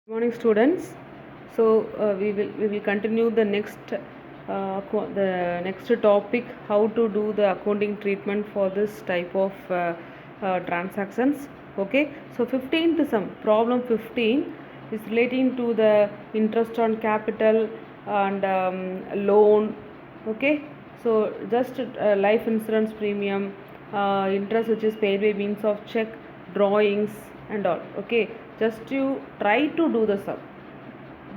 Good morning, students. We will continue the next topic, how to do the accounting treatment for this type of transactions. Okay, so 15th sum, problem 15 is relating to the interest on capital and loan. Okay, so just life insurance premium, interest which is paid by means of check, drawings and all. Okay, just you try to do the sum.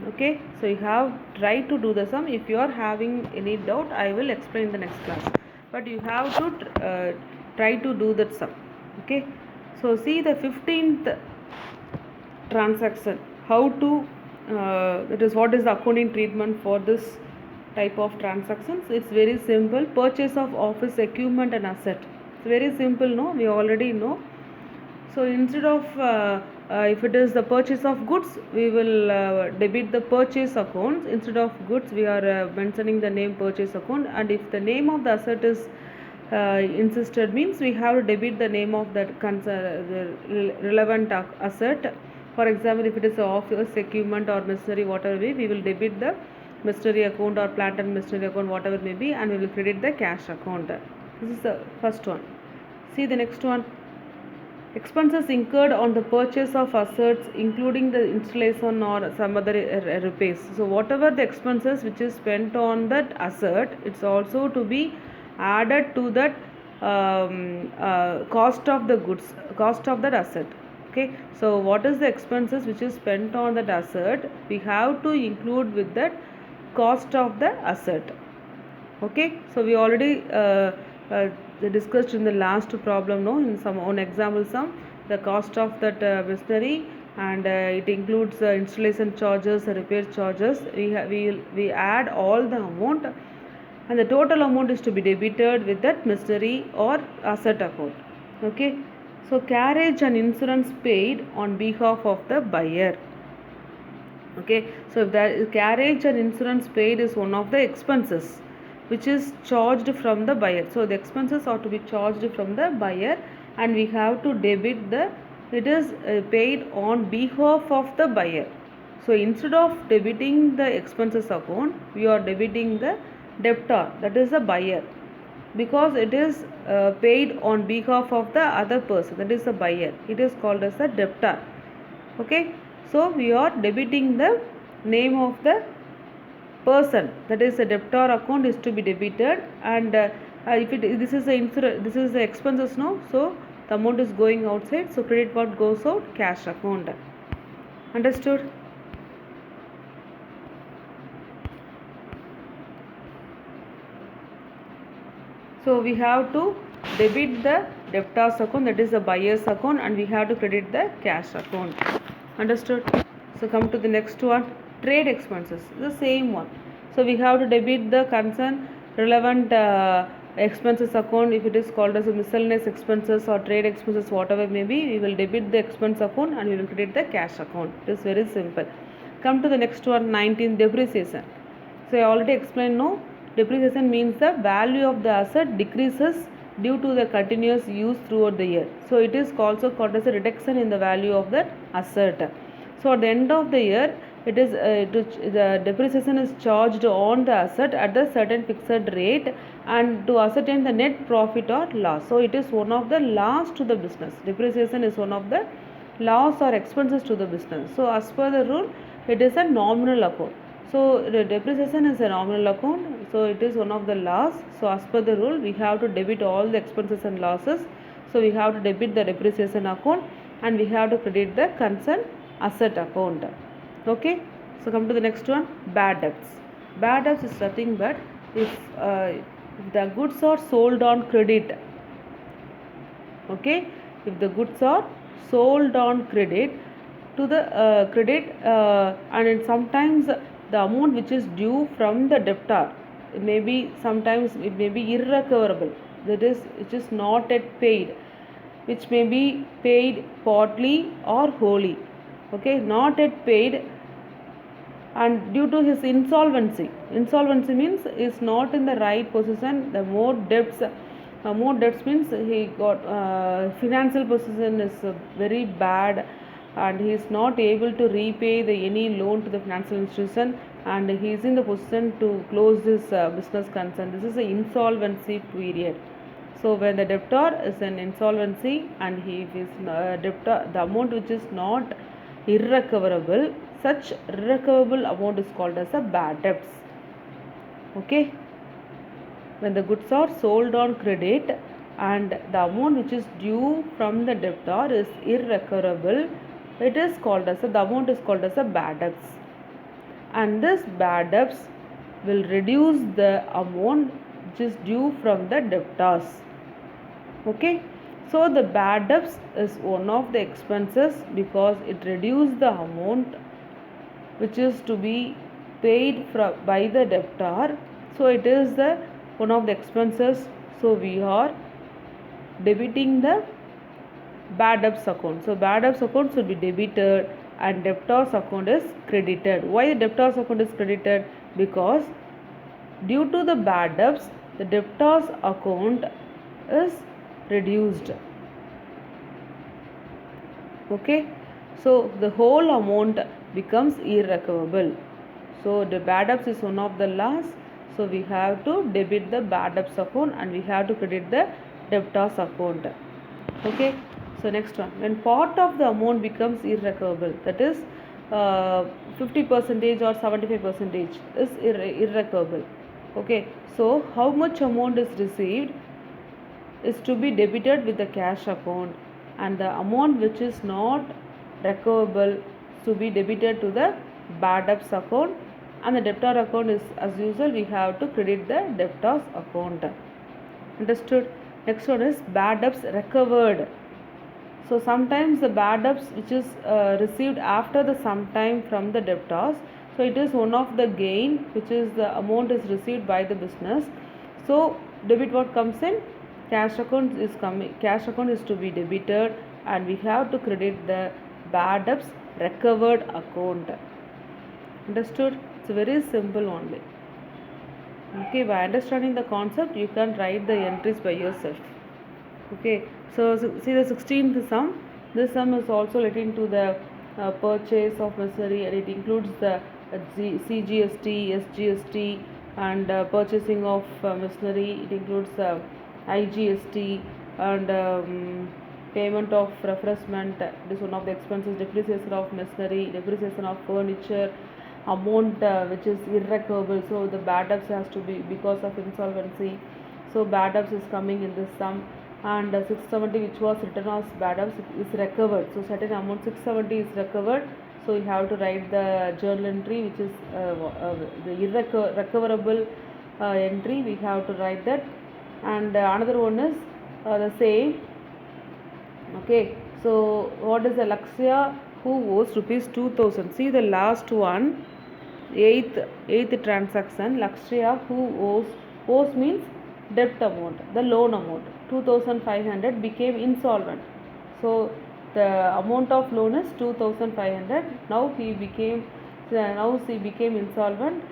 Okay, so you have tried to do the sum. If you are having any doubt, I will explain in the next class, but you have to try to do that sum. Okay, so see the 15th transaction, how to that is what is the accounting treatment for this type of transactions. It's very simple. Purchase of office equipment and asset. It's very simple, no, we already know. So instead of if it is the purchase of goods, we will debit the purchase account. Instead of goods, we are mentioning the name purchase account. And if the name of the asset is insisted, means we have to debit the name of that the relevant asset. For example, if it is office equipment or machinery, whatever we will debit the machinery account or plant and machinery account, whatever it may be, and we will credit the cash account. This is the first one. See the next one. Expenses incurred on the purchase of assets, including the installation or some other repairs. So whatever the expenses which is spent on that asset, it's also to be added to that cost of the goods, cost of that asset. Okay, so what is the expenses which is spent on that asset, we have to include with that cost of the asset. Okay, so we already discussed in the last problem, no, in some on example sum, the cost of that machinery, and it includes installation charges, repair charges. We add all the amount, and the total amount is to be debited with that machinery or asset account. Okay, so carriage and insurance paid on behalf of the buyer. Okay, so if that carriage and insurance paid is one of the expenses which is charged from the buyer. So the expenses are to be charged from the buyer, and we have to debit the, it is paid on behalf of the buyer. So instead of debiting the expenses account, we are debiting the debtor, that is the buyer, because it is paid on behalf of the other person, that is the buyer. It is called as the debtor. Okay, so we are debiting the name of the person, that is the debtor account is to be debited, and if it this is the insurance, this is the expenses, no, so the amount is going outside, so credit part goes out, cash account. Understood? So we have to debit the debtor's account, that is the buyer's account, and we have to credit the cash account. Understood? So come to the next one, trade expenses, the same one. So we have to debit the concern relevant expenses account. If it is called as a miscellaneous expenses or trade expenses, whatever it may be, we will debit the expense account and we will credit the cash account. It is very simple. Come to the next one, 19, depreciation. So I already explained, no, depreciation means the value of the asset decreases due to the continuous use throughout the year. So it is also called as a reduction in the value of that asset. So at the end of the year, it is the depreciation is charged on the asset at a certain fixed rate, and to ascertain the net profit or loss. So it is one of the loss to the business. Depreciation is one of the loss or expenses to the business. So as per the rule, it is a nominal account. So the depreciation is a nominal account, so it is one of the loss. So as per the rule, we have to debit all the expenses and losses. So we have to debit the depreciation account, and we have to credit the concerned asset account. Okay, so come to the next one, bad debts. Bad debts is nothing but if the goods are sold on credit. Okay, if the goods are sold on credit to the credit, and sometimes the amount which is due from the debtor, it may be, sometimes it may be irrecoverable, that is, it is not yet paid, which may be paid partly or wholly. Okay, not yet paid, and due to his insolvency, insolvency means is not in the right position, the more debts means he got financial position is very bad, and he is not able to repay any loan to the financial institution, and he is in the position to close this business concern. This is an insolvency period. So when the debtor is in insolvency and he is debtor, the amount which is not irrecoverable, such irrecoverable amount is called as a bad debts. Okay, when the goods are sold on credit and the amount which is due from the debtor is irrecoverable, it is called as the amount is called as a bad debts, and this bad debts will reduce the amount which is due from the debtors. Okay, so the bad debts is one of the expenses because it reduces the amount which is to be paid by the debtor. So it is the one of the expenses. So we are debiting the bad debts account. So bad debts account should be debited and debtors account is credited. Why the debtors account is credited? Because due to the bad debts, the debtors account is reduced. Okay, so the whole amount becomes irrecoverable. So the bad debts is one of the loss. So we have to debit the bad debts account and we have to credit the debtors account. Okay, so next one, when part of the amount becomes irrecoverable, that is 50% or 75% is irrecoverable. Okay, so how much amount is received is to be debited with the cash account, and the amount which is not recoverable to be debited to the bad debts account, and the debtor account is, as usual, we have to credit the debtors account. Understood? Next one is bad debts recovered. So sometimes the bad debts which is received after the sometime from the debtors, so it is one of the gain which is the amount is received by the business. So debit what comes in? Cash account is coming. Cash account is to be debited and we have to credit the bad debts recovered account. Understood? It's very simple only. Okay, by understanding the concept you can write the entries by yourself. Okay, so see the 16th sum. This sum is also relating to the purchase of machinery, and it includes the CGST, SGST, and purchasing of machinery. It includes IGST and payment of refreshment. This is one of the expenses. Depreciation of machinery, depreciation of furniture, amount which is irrecoverable. So the bad debts has to be because of insolvency. So bad debts is coming in this sum, and 670 which was written as bad debts is recovered. So certain amount 670 is recovered. So you have to write the journal entry which is the irrecoverable entry. We have to write that, and another one is the same. Okay, so what is the Lakshya who owes rupees 2000? See the last one, eighth transaction. Lakshya who owes means debt amount, the loan amount 2500 became insolvent. So the amount of loan is 2500. Now she became insolvent.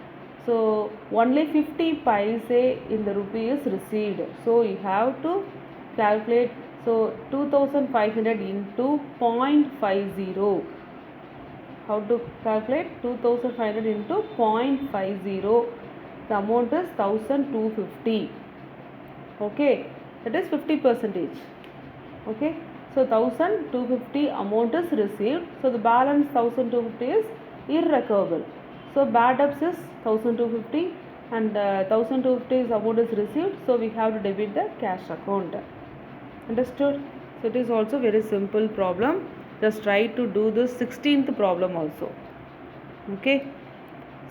So only 50 paise in the rupee is received. So you have to calculate. So 2500 into 0.50. How to calculate? 2500 into 0.50. The amount is 1250. Okay, that is 50%. Okay, so 1250 amount is received. So the balance 1250 is irrecoverable. So bad debts is 1250 and 1250 amount is received. So we have to debit the cash account. Understood? So it is also very simple problem. Just try to do the 16th problem also. Okay.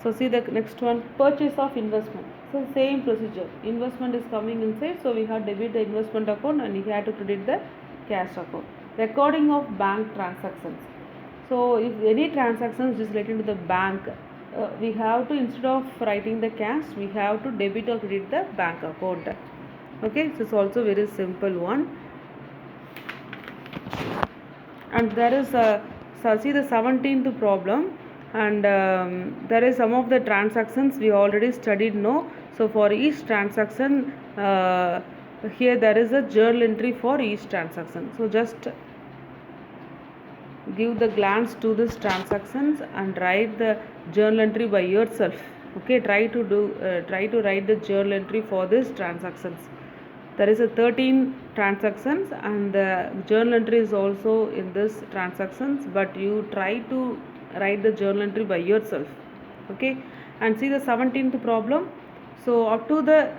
So see the next one, purchase of investment. So same procedure. Investment is coming inside. So we have debit the investment account and we have to credit the cash account. Recording of bank transactions. So if any transactions is related to the bank, we have to, instead of writing the cash, we have to debit or credit the bank account. Okay. So it's also very simple one. And there is see the 17th problem, and there is some of the transactions we already studied. No, so for each transaction here there is a journal entry for each transaction. So just give the glance to these transactions and write the journal entry by yourself. Okay, try to write the journal entry for these transactions. There is a 13 transactions and the journal entry is also in this transactions, but you try to write the journal entry by yourself. Okay, and see the 17th problem. So up to the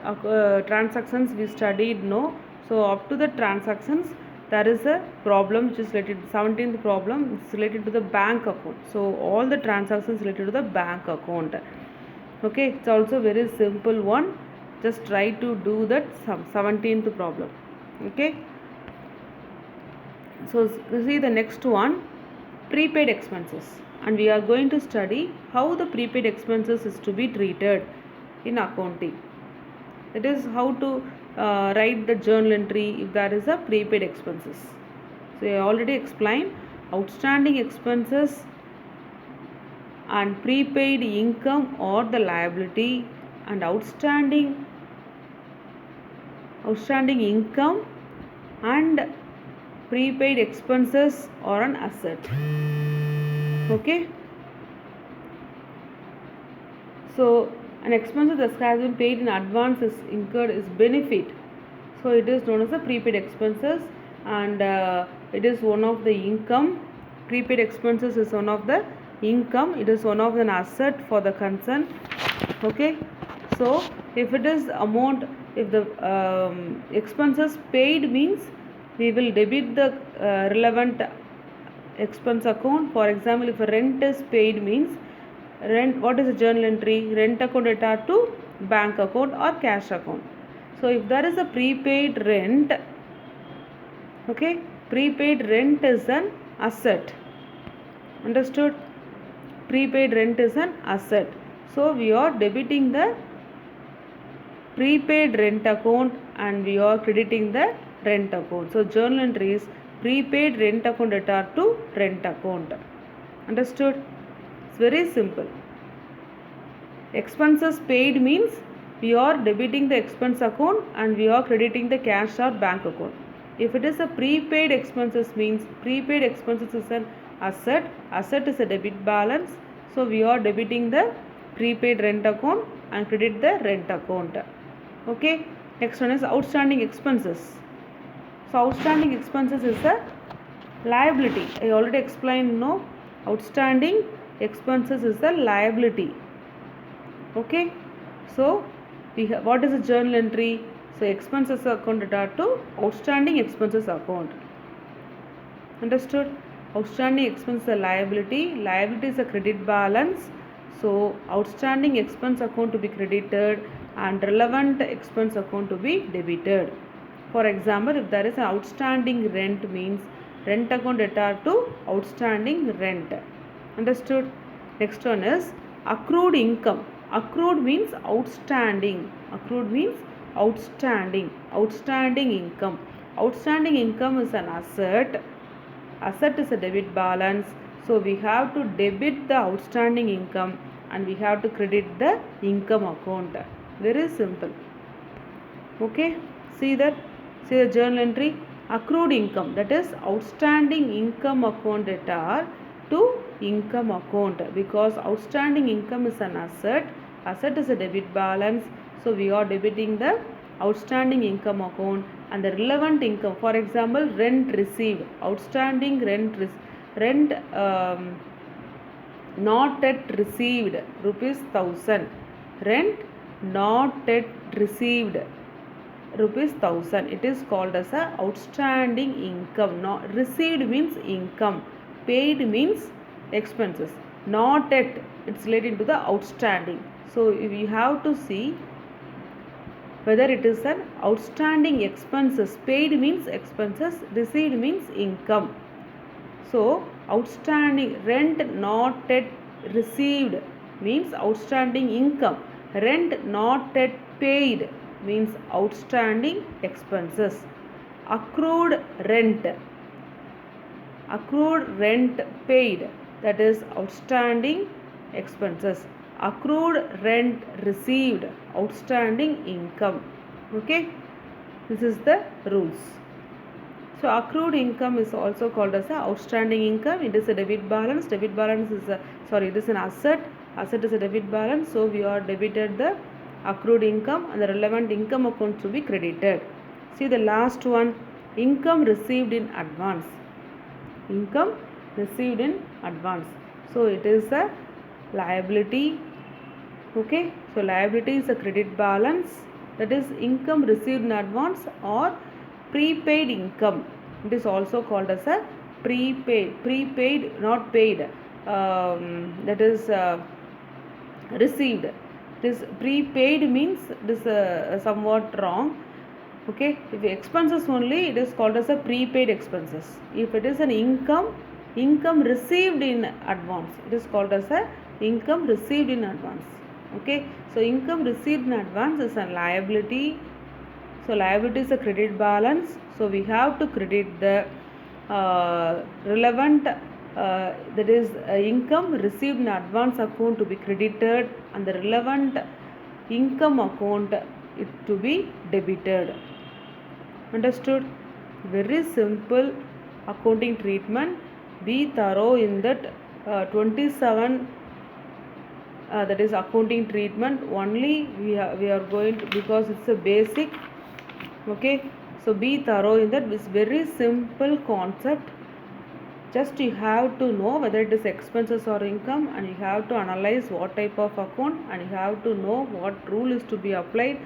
transactions we studied, no. So up to the transactions there is a problem which is related to 17th problem. It's related to the bank account. So all the transactions related to the bank account. Okay, it's also very simple one. Just try to do that 17th problem. Okay, so see the next one, prepaid expenses, and we are going to study how the prepaid expenses is to be treated in accounting. That is how to write the journal entry if there is a prepaid expenses. So I already explained outstanding expenses and prepaid income or the liability, and outstanding income and prepaid expenses or an asset. Okay, so an expense that has been paid in advance is incurred is benefit, so it is known as the prepaid expenses, and it is one of the income. Prepaid expenses is one of the income, it is one of an asset for the concern. Okay, so if it is amount, if the expenses paid means we will debit the relevant expense account. For example, if a rent is paid means rent, what is the journal entry? Rent account data to bank account or cash account. So if there is a prepaid rent, okay, prepaid rent is an asset. Understood? Prepaid rent is an asset. So we are debiting the prepaid rent account and we are crediting the rent account. So journal entry is prepaid rent account data to rent account. Understood? It's very simple. Expenses paid means we are debiting the expense account and we are crediting the cash or bank account. If it is a prepaid expenses means prepaid expenses is an asset. Asset is a debit balance. So we are debiting the prepaid rent account and credit the rent account. Okay. Next one is outstanding expenses. So outstanding expenses is a liability. I already explained, no. Outstanding expenses is a liability. Okay. So we have, what is a journal entry? So expenses account data to outstanding expenses account. Understood? Outstanding expense is a liability. Liability is a credit balance. So outstanding expense account to be credited and relevant expense account to be debited. For example, if there is an outstanding rent means rent account data to outstanding rent. Understood? Next one is accrued income. Accrued means outstanding. Accrued means outstanding. Outstanding income. Outstanding income is an asset. Asset is a debit balance. So we have to debit the outstanding income and we have to credit the income account. Very simple. Okay. See that. See the journal entry. Accrued income, that is outstanding income account data to income account, because outstanding income is an asset. Asset is a debit balance. So we are debiting the outstanding income account and the relevant income. For example, rent received. Outstanding rent not yet received ₹1,000. Rent not yet received ₹1,000. It is called as a outstanding income. Not received means income, paid means expenses. Not yet, it's related to the outstanding. So we have to see whether it is an outstanding expenses. Paid means expenses, received means income. So outstanding rent not yet received means outstanding income. Rent not yet paid means outstanding expenses. Accrued rent paid, that is outstanding expenses. Accrued rent received, outstanding income. Okay, this is the rules. So accrued income is also called as a outstanding income. It is a debit balance. Debit balance is a, sorry, it is an asset. Asset is a debit balance. So we are debited the accrued income and the relevant income account to be credited. See the last one, income received in advance. Income received in advance. So it is a liability. Okay, so liability is a credit balance, that is income received in advance or prepaid income. It is also called as a prepaid, not paid. That is received. It is prepaid means it is somewhat wrong. Okay, if expenses only, it is called as a prepaid expenses. If it is an income received in advance, it is called as a income received in advance. Okay, so income received in advance is a liability. So liability is a credit balance. So we have to credit the relevant that is income received in advance account to be credited and the relevant income account it to be debited. Understood? Very simple accounting treatment. Be thorough in that 27 that is accounting treatment. Only we are going to, because it's a basic. Okay, so be thorough in that. It's very simple concept. Just you have to know whether it is expenses or income, and you have to analyze what type of account, and you have to know what rule is to be applied,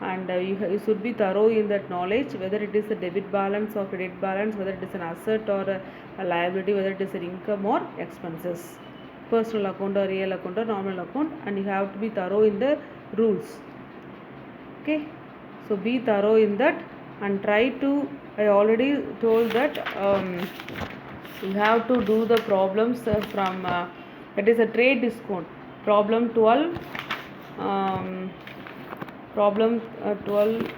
and you should be thorough in that knowledge, whether it is a debit balance or credit balance, whether it is an asset or a liability, whether it is an income or expenses, personal account or real account or normal account, and you have to be thorough in the rules. Okay, so be thorough in that and try to, I already told that you have to do the problems from that is a trade discount. Problem 12, problem 12,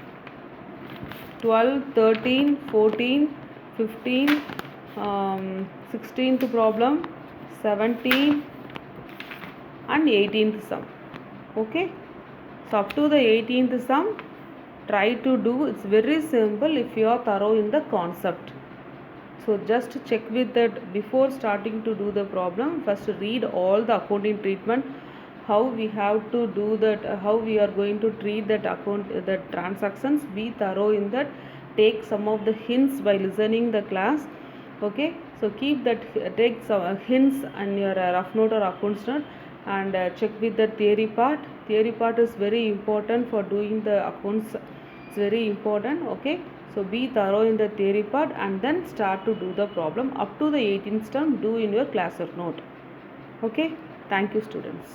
12, 13, 14, 15, 16th problem, 17 and 18th sum. Okay, so up to the 18th sum try to do. It's very simple if you are thorough in the concept. So just check with that before starting to do the problem. First read all the accounting treatment, how we have to do that, how we are going to treat that account, the transactions. Be thorough in that. Take some of the hints by listening the class. Okay, so keep that, take some hints and your rough note or accounts note, and check with the theory part. Theory part is very important for doing the accounts. It's very important. Okay, so be thorough in the theory part and then start to do the problem up to the 18th term. Do in your class or note. Okay, thank you students.